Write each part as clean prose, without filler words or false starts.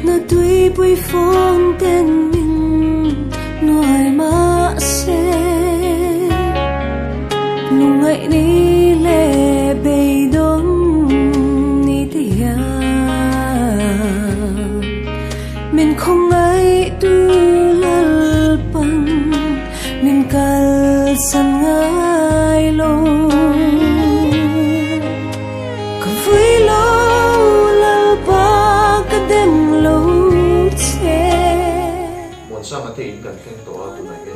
na tuy bùi phong tên mình nói mà sẽ nung ngày đi lệ bầy đông ni tia mình không ai tu lal bằng mình kal san ngai lo có vui lâu lal ba cái đêm lâu che món sao mà thấy cần khen tổ tụi này cái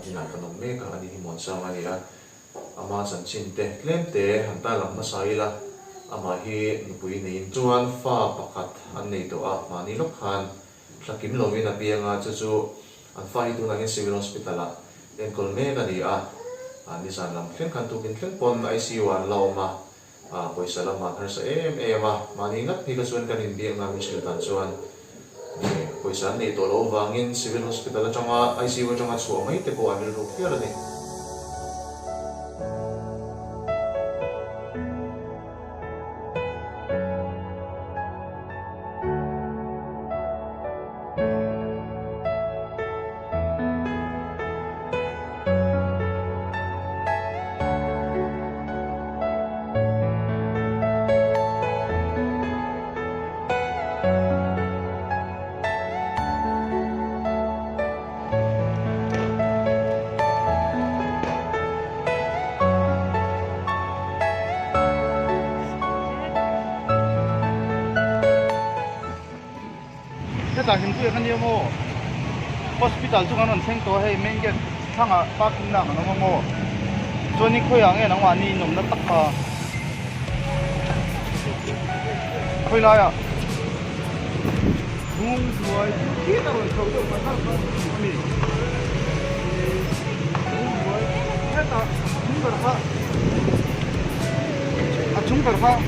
anh này còn nông mê cả anh đi món sao mà đi à ama san chin te klem te han ta lam na sai la ama hi pui nei chuan fa pakhat an nei to a ma ni lok khan tlakim lo min a pianga chu chu an fa hi tu na nge civil hospital a en kol me ka ni a ani san lam khen khan tu kin khen pon ICU an lo ma a poisa la ma thar sa em a ma ni ngat hi ka chuan kan in biang na mi sil tan chuan poisa nei to lo wangin civil hospital atanga ICU atanga chu mai te ko an ro khia la ni ta hình thuê cái nhiều mô hospital chúng anh xem tổ hay main gate thang à parking nào nó mô cho nên khơi hàng ấy nó hoàn đi nằm nó tắc à khơi lại à đúng rồi khi nào mình khâu được mà thằng mình đúng rồi hết ta chúng ta phải à chúng ta phải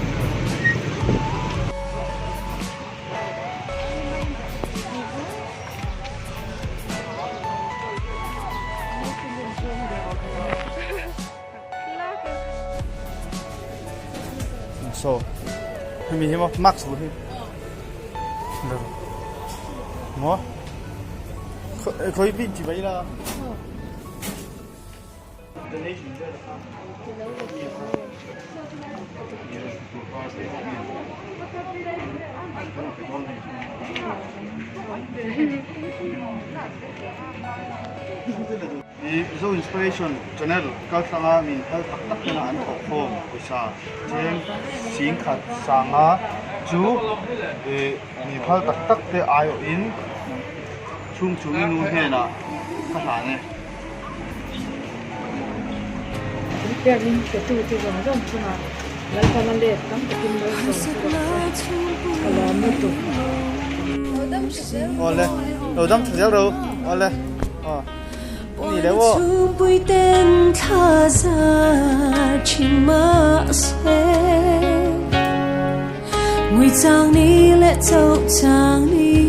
so mình hiểu không max rồi được mà khơi pin chỉ vậy là so inspiration channel kal sanga min hal tak tak na an khom puisa cheng sing khat sanga chu ni hal tak tak te ayo in chung chung inu he na kha ha ne cái mình cái tu giống giống chứ mà lấy cái vấn đề lắm cái kinh tế rồi là một tu đầu đâm thực ra đâu ole Ôi chú bùi tên tha ra chinh mã xe Ngụy trang ni lệ châu trang ni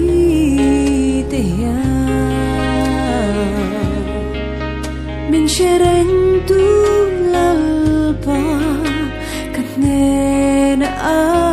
tìa Mình sẽ đánh tu lal ba Cắt nê na